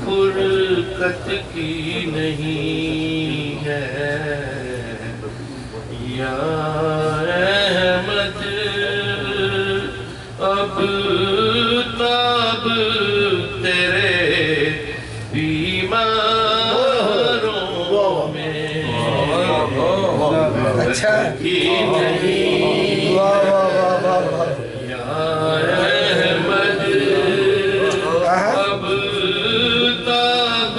फुरकत की नहीं है या अहमद, अब ताब तेरे बीमारों में अच्छा की नहीं या अहमद, अब ताब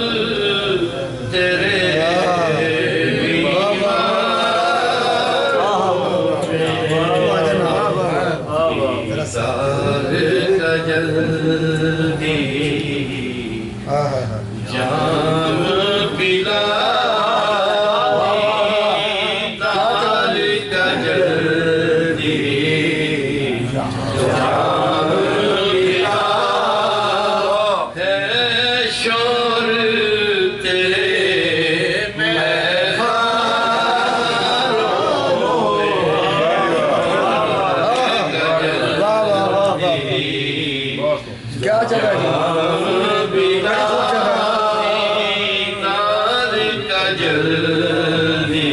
तेरे सार का जल्दी जाम पिला, तार का जल्दी जाम पिला, है शोर तेरे क्या जगह है? तार का जल्दी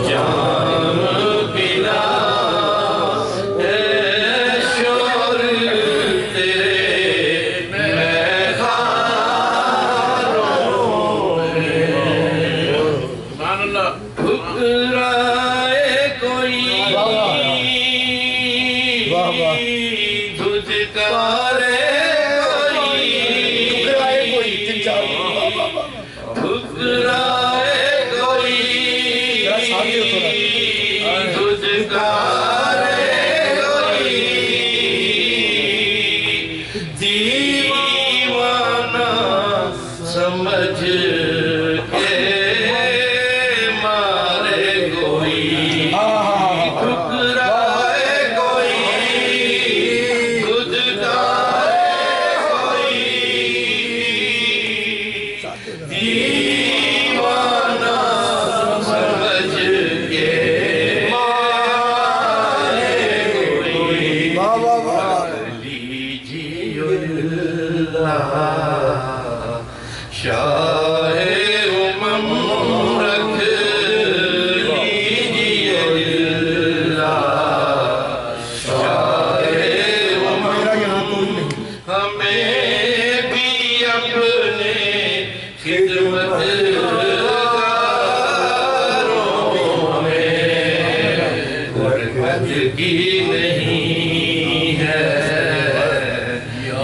जाम पिला, है शोर तेरे मैखारों में। ठुकराए कोई धुतकारे कोई तीन चार ठुकराए कोई धुतकारे कोई, दीवाना समझ के मारे कोई, ठुकराए कोई धुतकारे कोई, दीवाना समझ के मारे कोई। वाह वाह वाह लीजियुल्लाह शाहे उमम रख लीजियुल्लाह शाहे उमम, मेरा यहाँ कोई नहीं। हमें भी अपने खिदमतगारों में गुरबत की नहीं है या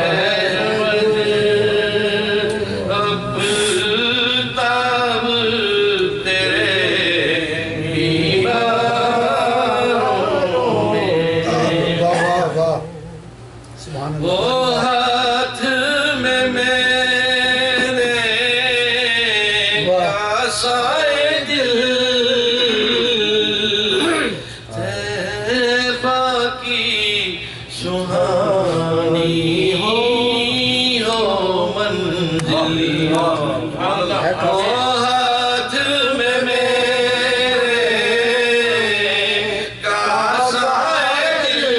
अहमद, अब ताब तेरे बीमारों में। वाह वाह वाह सुभान वो अल्लाह। हाथ में मेरे कासाए दिल, तैबा की सुहानी हो मंजिल। वो हाथ में मेरे कासाए दिल,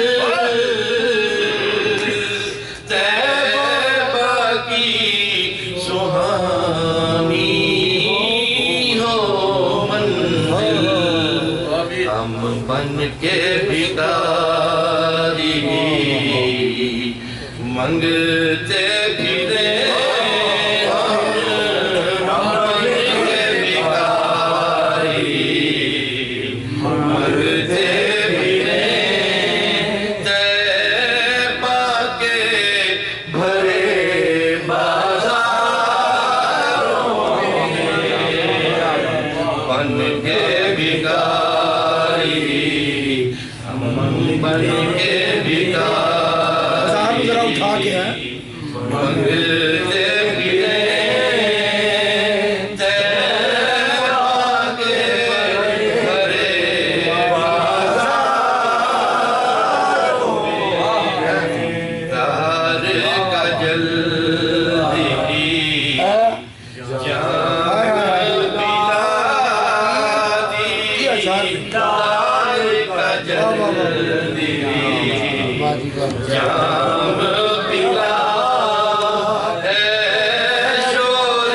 तैबा की सुहानी हो मंजिल। हम बन के भिखारी मंगते फिरे, हम बन के भिखारी मंगते फिरे, तैबा के भरे बाजारों में बन के भिखारी हम बन के भिखारी साहब जरा उठा के हैं मंगते फिरे तेरा के भरे बाजारों में तार का जल्दी जाम पिला है शोर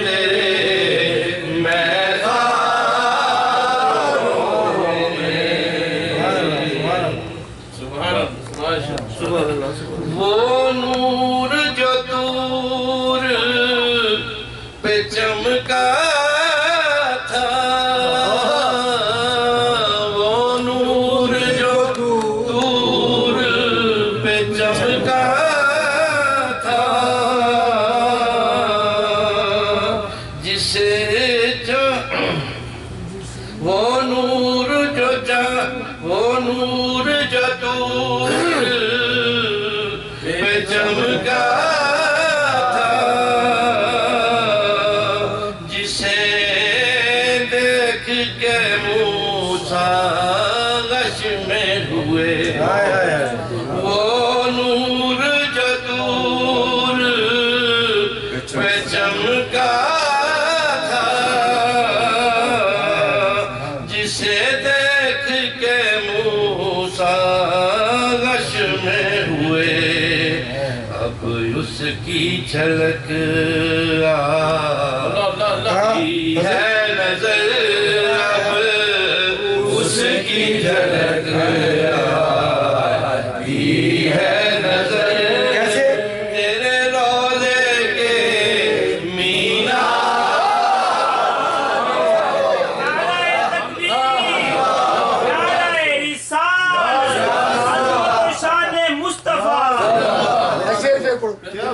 तेरे मैदानों में। वो नूर जो दूर पे चमका था, वो नूर जो दूर पे चमका था, जिसे वो नूर जो दूर पे चमका था, जिसे देख के मूसा गश में हुए। वो नूर जो दूर पे चमका था, जिसे देख के मूसा गश में हुए। अब उसकी झलक आती है नजर, अब उसकी झलक आती है नजर। कैसे तेरे रोज़े के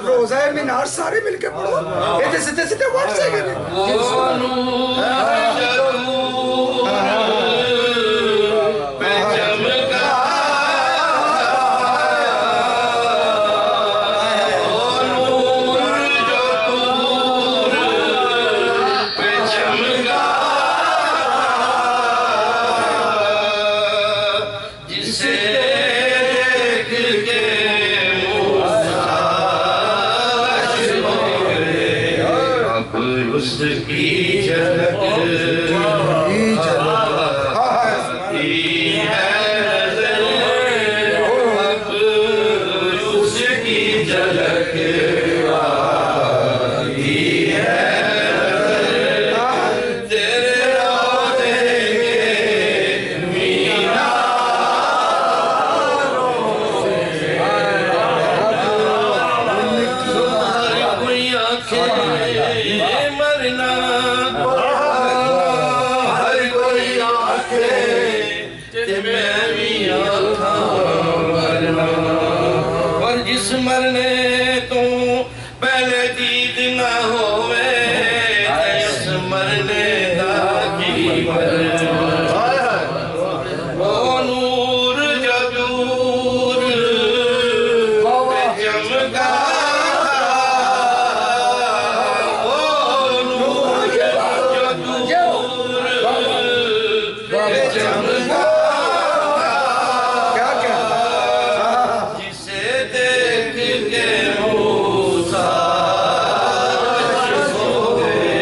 रोज़ा में नार सारे मिलकर पढ़ो, ये तो सीधे सीधे वर्ड से करें। पे चमका पे चमका, जिसे देख के उसकी झलक आती है नजर, अब उसकी झलक आती है नजर। तेरे रोज़े के मीनारों में कोई आंखें मरना, हर कोई आंखें मैं भी आँखां मरना। और जिस मरने तो पहले दीद ना होवे, इस मरने दा की मरना। वो नूर जो दूर पे चमका, जिसे देख के मूसा हो गए।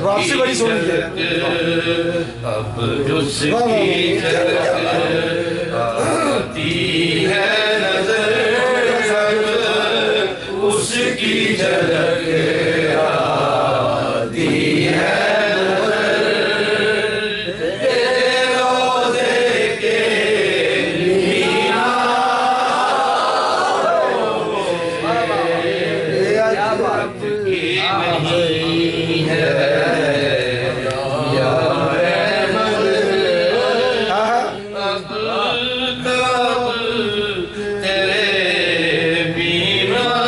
वापसी बड़ी सोनी है। अब उसकी झलक आती है नजर, अब उसकी झलक आती है नजर। तेरे रोज़े के नहीं है तेरे बीमारों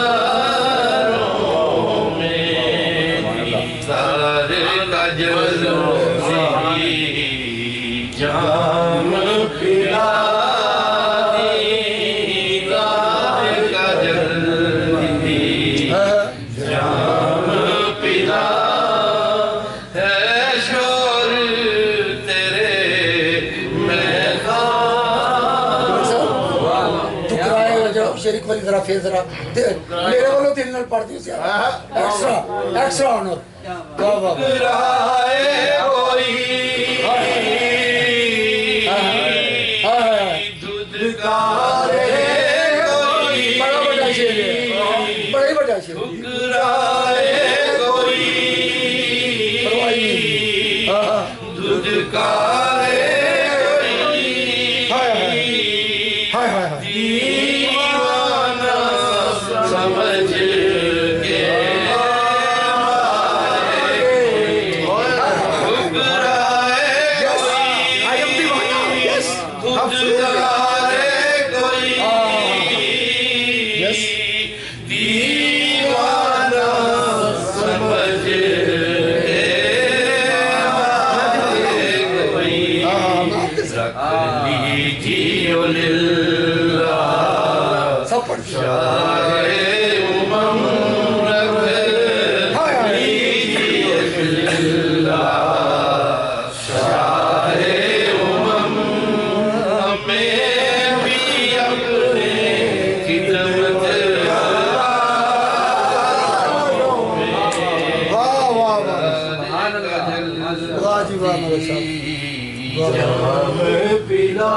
पिला दीदार का जल्दी जाम पिला है शोर तेरे मैं टुकराए हो जाओ शरीक वाली जरा फिर जरा मेरे वालों तीन नल पढ़ दियो एक्स्ट्रा एक्स्ट्रा ऑनर वाह वाह जाम पिला